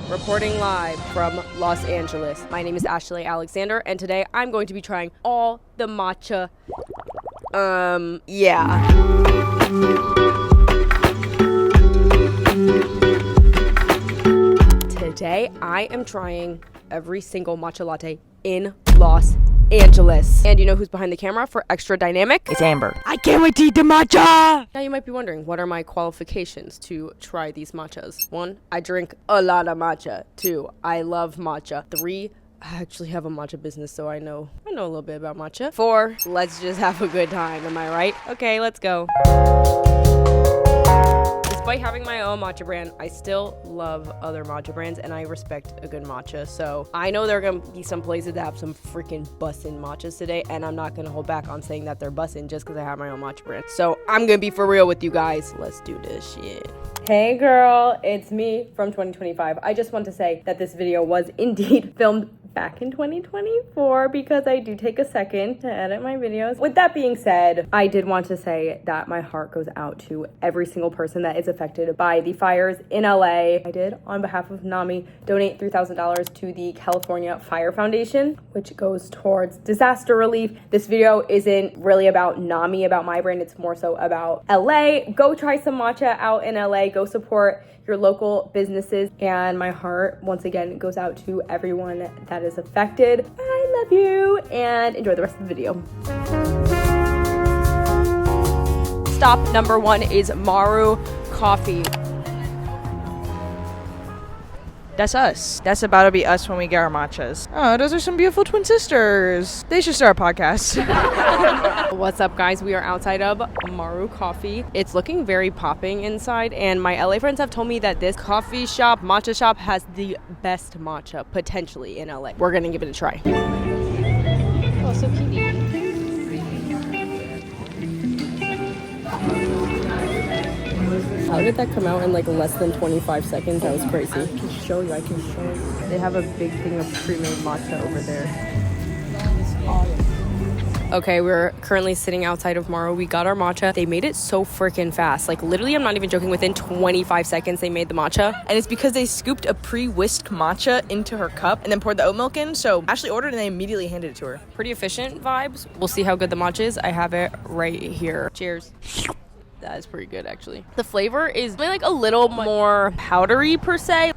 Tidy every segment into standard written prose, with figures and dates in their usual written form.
reporting live from Los Angeles. My name is Ashley Alexander, and today I'm going to be trying all the matcha. Yeah. Today I am trying every single matcha latte in Los Angeles. And you know who's behind the camera for Extra Dynamic? It's Amber. I can't wait to eat the matcha! Now you might be wondering, what are my qualifications to try these matchas? 1, I drink a lot of matcha. 2, I love matcha. 3, I actually have a matcha business, so I know a little bit about matcha. 4, let's just have a good time, am I right? Okay, let's go. Despite having my own matcha brand, I still love other matcha brands, and I respect a good matcha. So I know there are going to be some places that have some freaking bussin' matchas today, and I'm not going to hold back on saying that they're bussin' just because I have my own matcha brand. So I'm going to be for real with you guys. Let's do this shit. Hey girl, it's me from 2025. I just want to say that this video was indeed filmed back in 2024 because I do take a second to edit my videos. With that being said, I did want to say that my heart goes out to every single person that is affected by the fires in LA. I did, on behalf of NAMI, donate $3,000 to the California Fire Foundation, which goes towards disaster relief. This video isn't really about NAMI, about my brand. It's more so about LA. Go try some matcha out in LA. Go support your local businesses, and my heart once again goes out to everyone that is affected. I love you, and enjoy the rest of the video. Stop number 1 is Maru Coffee. That's us. That's about to be us when we get our matchas. Oh, those are some beautiful twin sisters. They should start a podcast. What's up, guys? We are outside of Maru Coffee. It's looking very popping inside, and my LA friends have told me that this coffee shop, matcha shop, has the best matcha potentially in LA. We're gonna give it a try. Oh, so cute. How did that come out in like less than 25 seconds? That was crazy. I can show you. They have a big thing of pre-made matcha over there. Okay, we're currently sitting outside of Maru. We got our matcha. They made it so freaking fast. Like literally, I'm not even joking, within 25 seconds they made the matcha. And it's because they scooped a pre-whisked matcha into her cup and then poured the oat milk in. So Ashley ordered and they immediately handed it to her. Pretty efficient vibes. We'll see how good the matcha is. I have it right here. Cheers. That is pretty good, actually. The flavor is like a little more powdery per se.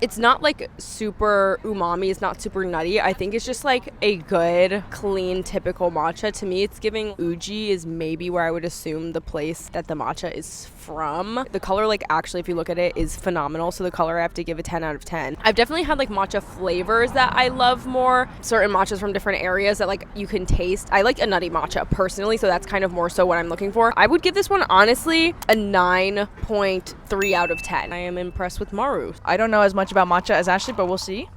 It's not like super umami. It's not super nutty. I think it's just like a good, clean, typical matcha. To me, it's giving Uji is maybe where I would assume the place that the matcha is from. The color, like actually, if you look at it, is phenomenal. So the color, I have to give a 10 out of 10. I've definitely had like matcha flavors that I love more. Certain matchas from different areas that like you can taste. I like a nutty matcha personally, so that's kind of more so what I'm looking for. I would give this one, honestly, a 9.3 out of 10. I am impressed with Maru. I don't know as much about matcha as Ashley, but we'll see.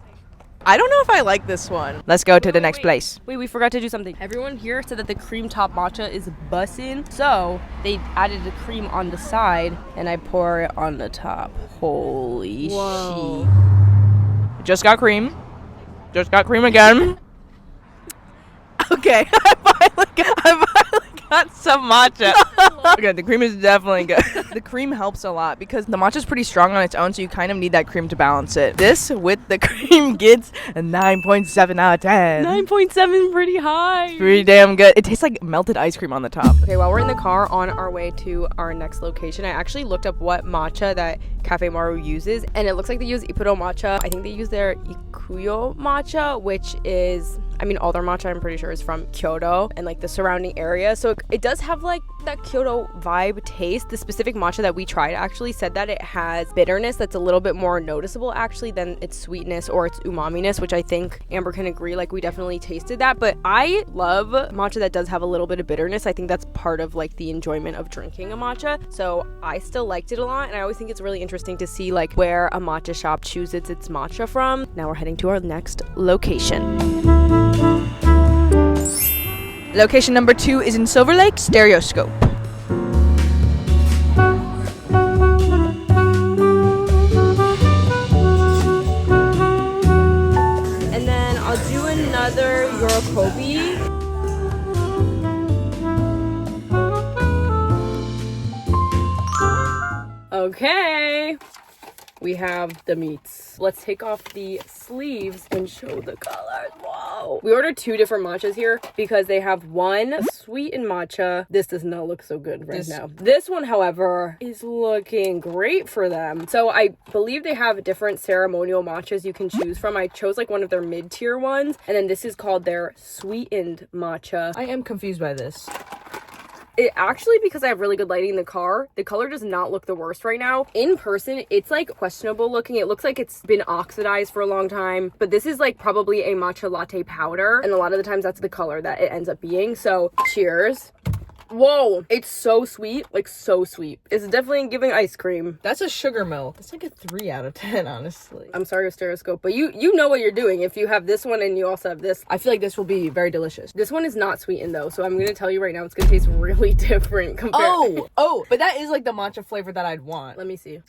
I don't know if I like this one. Let's go to the next place. Wait, we forgot to do something. Everyone here said that the cream top matcha is bussin', so they added the cream on the side, and I pour it on the top. Holy shit. Just got cream. Just got cream again. Okay, I finally got some matcha. Okay, the cream is definitely good. The cream helps a lot because the matcha is pretty strong on its own, so you kind of need that cream to balance it. This with the cream gets a 9.7 out of 10. 9.7, pretty high. Pretty damn good. It tastes like melted ice cream on the top. Okay, while we're in the car on our way to our next location, I actually looked up what matcha that Cafe Maru uses, and it looks like they use Ippudo matcha. I think they use their Ikuyo matcha, which is, I mean, all their matcha I'm pretty sure is from Kyoto and like the surrounding area. So it does have like that Kyoto vibe taste. The specific matcha that we tried actually said that it has bitterness that's a little bit more noticeable actually than its sweetness or its umaminess, which I think Amber can agree, like we definitely tasted that. But I love matcha that does have a little bit of bitterness. I think that's part of like the enjoyment of drinking a matcha. So I still liked it a lot, and I always think it's really interesting to see like where a matcha shop chooses its matcha from. Now we're heading to our next location. Location number 2 is in Silver Lake, Stereoscope. And then I'll do another Yorokobi. Okay. we have the meats. Let's take off the sleeves and show the colors. Whoa. We ordered 2 different matchas here because they have one sweetened matcha. This does not look so good right now. This one, however, is looking great for them. So I believe they have different ceremonial matchas you can choose from. I chose like one of their mid-tier ones, and then this is called their sweetened matcha. I am confused by this. It actually, because I have really good lighting in the car, the color does not look the worst right now. In person, it's like questionable looking. It looks like it's been oxidized for a long time, but this is like probably a matcha latte powder, and a lot of the times that's the color that it ends up being. So cheers. Whoa, it's so sweet, like so sweet. It's definitely giving ice cream. That's a sugar milk. That's like a 3 out of 10, honestly. I'm sorry, Stereoscope, but you know what you're doing if you have this one and you also have this. I feel like this will be very delicious. This one is not sweetened though, so I'm gonna tell you right now, it's gonna taste really different compared. But that is like the matcha flavor that I'd want. Let me see.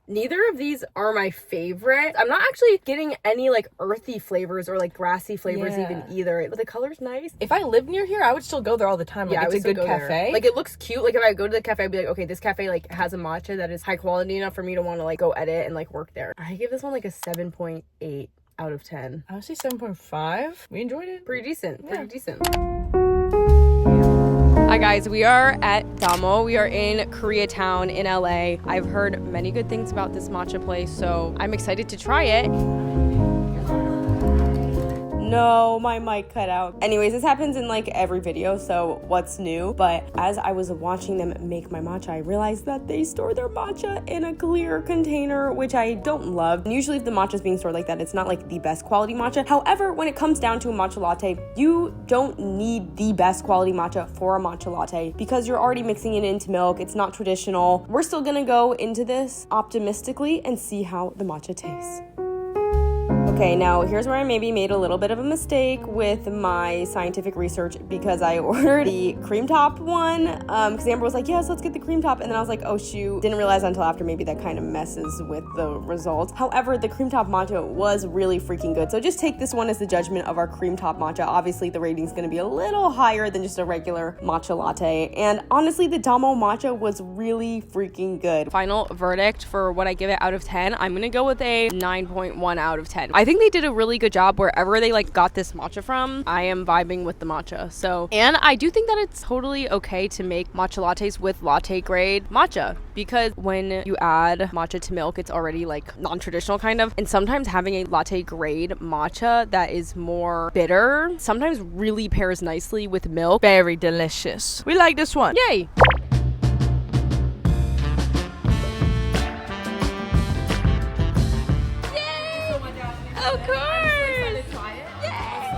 Neither of these are my favorite. I'm not actually getting any like earthy flavors or like grassy flavors even either. But the color's nice. If I lived near here, I would still go there all the time. Like, yeah, it's a good cafe. There. Like it looks cute. Like if I go to the cafe, I'd be like, okay, this cafe like has a matcha that is high quality enough for me to want to like go edit and like work there. I give this one like a 7.8 out of 10. I would say 7.5. We enjoyed it. Pretty decent. Yeah. Pretty decent. Hi guys, we are at Damo. We are in Koreatown in LA. I've heard many good things about this matcha place, so I'm excited to try it. No, my mic cut out. Anyways, this happens in like every video, so what's new? But as I was watching them make my matcha, I realized that they store their matcha in a clear container, which I don't love. And usually if the matcha is being stored like that, it's not like the best quality matcha. However, when it comes down to a matcha latte, you don't need the best quality matcha for a matcha latte because you're already mixing it into milk. It's not traditional. We're still gonna go into this optimistically and see how the matcha tastes. Okay, now here's where I maybe made a little bit of a mistake with my scientific research because I ordered the cream top one because Amber was like, yes, let's get the cream top. And then I was like, oh shoot, didn't realize until after maybe that kind of messes with the results. However, the cream top matcha was really freaking good. So just take this one as the judgment of our cream top matcha. Obviously, the rating's going to be a little higher than just a regular matcha latte. And honestly, the Damo matcha was really freaking good. Final verdict for what I give it out of 10, I'm going to go with a 9.1 out of 10. I think they did a really good job wherever they like got this matcha from. I am vibing with the matcha. So, and I do think that it's totally okay to make matcha lattes with latte grade matcha because when you add matcha to milk, it's already like non-traditional kind of. And sometimes having a latte grade matcha that is more bitter sometimes really pairs nicely with milk. Very delicious. We like this one. Yay! Of course! Yay!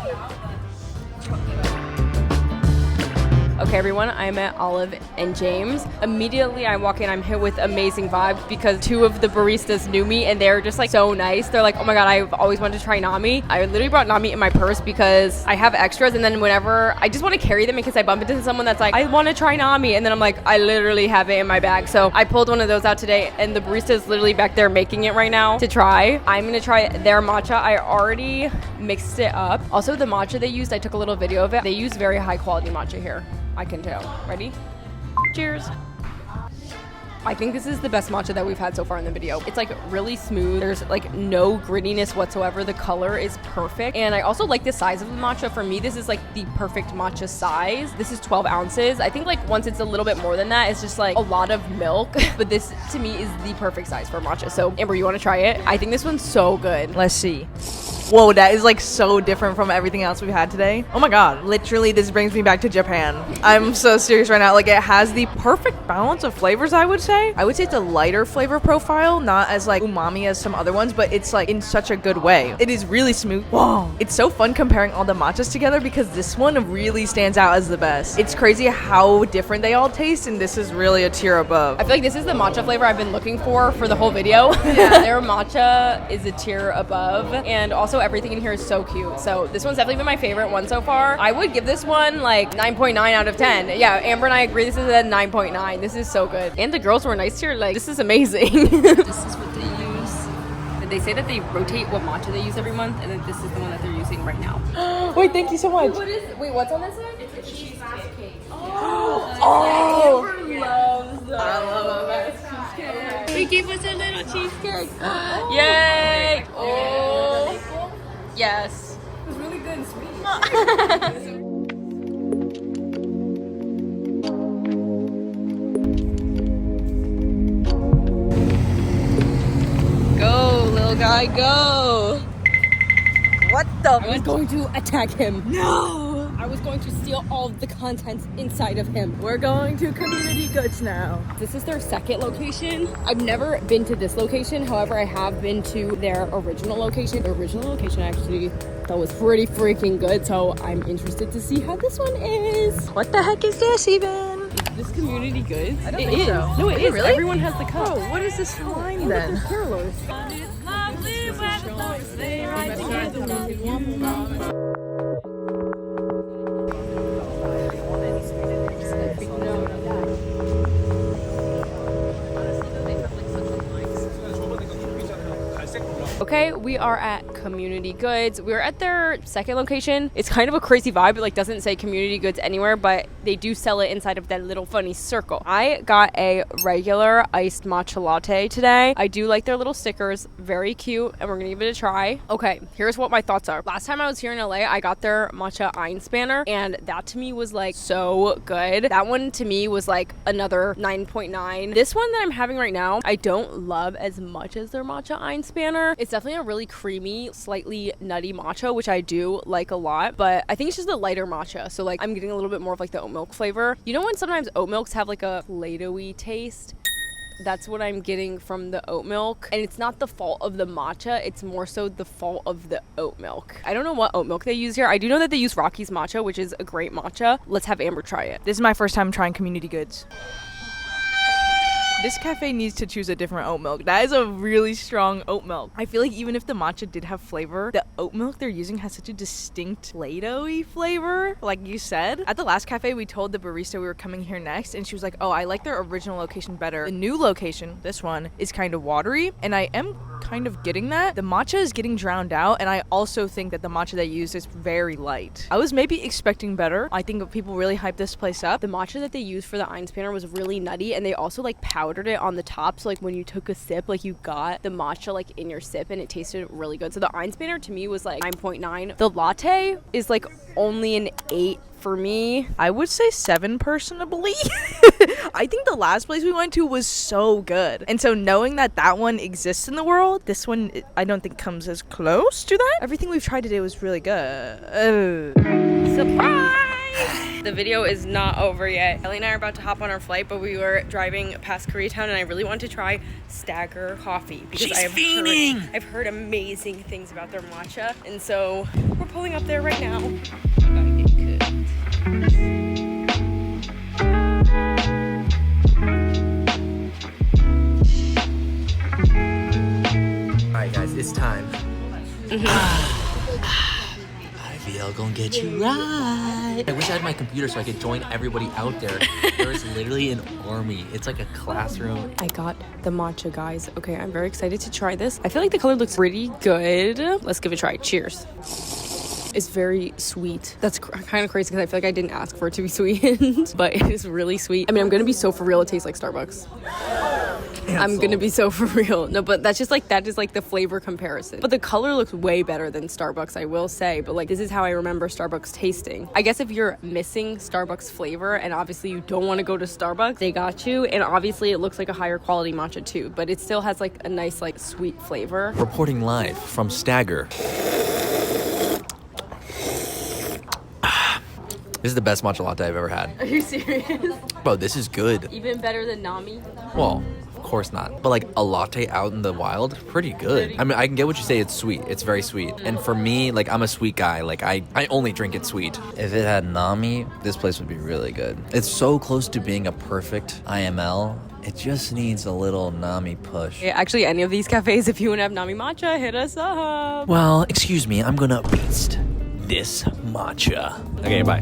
Okay, everyone, I'm at Olive and James. Immediately I walk in, I'm hit with amazing vibes because 2 of the baristas knew me and they're just like so nice. They're like, oh my god, I've always wanted to try nami. I literally brought nami in my purse because I have extras, and then whenever I just want to carry them in case I bump into someone that's like, I want to try nami, and then I'm like, I literally have it in my bag. So I pulled one of those out today and the barista is literally back there making it right now to try. I'm gonna try their matcha. I already mixed it up. Also, the matcha they used, I took a little video of it. They use very high quality matcha here. I can tell. Ready? Cheers. I think this is the best matcha that we've had so far in the video. It's like really smooth. There's like no grittiness whatsoever. The color is perfect. And I also like the size of the matcha. For me, this is like the perfect matcha size. This is 12 ounces. I think like once it's a little bit more than that, it's just like a lot of milk. But this to me is the perfect size for matcha. So Amber, you want to try it? I think this one's so good. Let's see. Whoa, that is like so different from everything else we've had today. Oh my god, literally this brings me back to Japan. I'm so serious right now. Like, it has the perfect balance of flavors, I would say. I would say it's a lighter flavor profile, not as like umami as some other ones, but it's like in such a good way. It is really smooth. Whoa, it's so fun comparing all the matchas together because this one really stands out as the best. It's crazy how different they all taste, and this is really a tier above. I feel like this is the matcha flavor I've been looking for the whole video. Yeah. Their matcha is a tier above, and also everything in here is so cute. So this one's definitely been my favorite one so far. I would give this one like 9.9 out of 10. Yeah, Amber and I agree this is a 9.9. This is so good. And the girls were nice here. Like, this is amazing. This is what they use. And they say that they rotate what matcha they use every month, and then this is the one that they're using right now. Wait, thank you so much. Wait, what's on this side? It's a cheesecake. Oh! Amber loves those. I love that. they gave us a little cheesecake. Yay! Oh, yes. It was really good and sweet. Go, little guy, go. What the? I was going to attack him. No! I was going to steal all of the contents inside of him. We're going to Community Goods now. This is their second location. I've never been to this location. However, I have been to their original location. The original location actually that was pretty freaking good. So I'm interested to see how this one is. What the heck is this even? This Community Goods? I don't think so. No, it is. Really? Everyone has the cup. Oh, what is this line then? Carolers. Okay, we are at Community Goods. We're at their second location. It's kind of a crazy vibe. It like doesn't say Community Goods anywhere, but they do sell it inside of that little funny circle. I got a regular iced matcha latte today. I do like their little stickers. Very cute, and we're gonna give it a try. Okay, here's what my thoughts are. Last time I was here in LA, I got their matcha Einspanner, and that to me was like so good. That one to me was like another 9.9. This one that I'm having right now, I don't love as much as their matcha Einspanner. It's definitely a really creamy, slightly nutty matcha, which I do like a lot, but I think it's just a lighter matcha. So like I'm getting a little bit more of like the oat milk flavor. You know when sometimes oat milks have like a Play-Doh-y taste? That's what I'm getting from the oat milk. And it's not the fault of the matcha, it's more so the fault of the oat milk. I don't know what oat milk they use here. I do know that they use Rocky's matcha, which is a great matcha. Let's have Amber try it. This is my first time trying Community Goods. This cafe needs to choose a different oat milk. That is a really strong oat milk. I feel like even if the matcha did have flavor, the oat milk they're using has such a distinct Play-Doh-y flavor, like you said. At the last cafe, we told the barista we were coming here next, and she was like, oh, I like their original location better. The new location, this one, is kind of watery, and I am kind of getting that. The matcha is getting drowned out, and I also think that the matcha they use is very light. I was maybe expecting better. I think people really hyped this place up. The matcha that they used for the Einspanner was really nutty, and they also like powdered it on the top, so like when you took a sip, like you got the matcha like in your sip, and it tasted really good. So the Einspanner to me was like 9.9. The latte is like only an 8 for me. I would say 7 personally. I think the last place we went to was so good, and so knowing that that one exists in the world, this one I don't think comes as close to that. Everything we've tried today was really good. Surprise! The video is not over yet. Ellie and I are about to hop on our flight, but we were driving past Koreatown, and I really want to try Stagger Coffee because I've heard amazing things about their matcha, and so we're pulling up there right now. Gotta get cooked. Alright guys, it's time. IVL gonna get you right. I wish I had my computer so I could join everybody out there. There's literally an army. It's like a classroom. I got the matcha, guys. Okay, I'm very excited to try this. I feel like the color looks pretty good. Let's give it a try. Cheers. It's very sweet. That's kind of crazy because I feel like I didn't ask for it to be sweet, but it is really sweet. I mean, I'm gonna be so for real. It tastes like Starbucks. I'm gonna be so for real. No, but that's just like, that is like the flavor comparison. But the color looks way better than Starbucks, I will say. But like, this is how I remember Starbucks tasting. I guess if you're missing Starbucks flavor and obviously you don't want to go to Starbucks, they got you. And obviously it looks like a higher quality matcha too, but it still has like a nice like sweet flavor. Reporting live from Stagger. This is the best matcha latte I've ever had. Are you serious? Bro, this is good. Even better than Nami? Well, of course not. But like a latte out in the wild, pretty good. I mean, I can get what you say, it's sweet. It's very sweet. And for me, like I'm a sweet guy. Like I only drink it sweet. If it had Nami, this place would be really good. It's so close to being a perfect IML. It just needs a little Nami push. Yeah, actually, any of these cafes, if you want to have Nami matcha, hit us up. Well, excuse me, I'm gonna beast this matcha. Okay, bye.